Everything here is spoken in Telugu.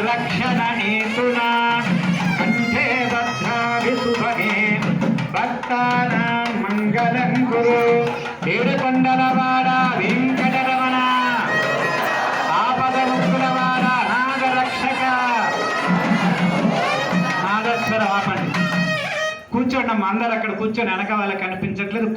రక్షణ హేతునా కంఠే బద్ధావి సుభగే భక్తానాం మంగళం కురు ఏడుకొండలవాడ వెంకటరమణ ఆపద ముక్కులవాడ నాగరక్షక నాగేశ్వర ఆపండి కూర్చోండి అమ్మ అందరు అక్కడ కూర్చొని వెనక వాళ్ళకి కనిపించట్లేదు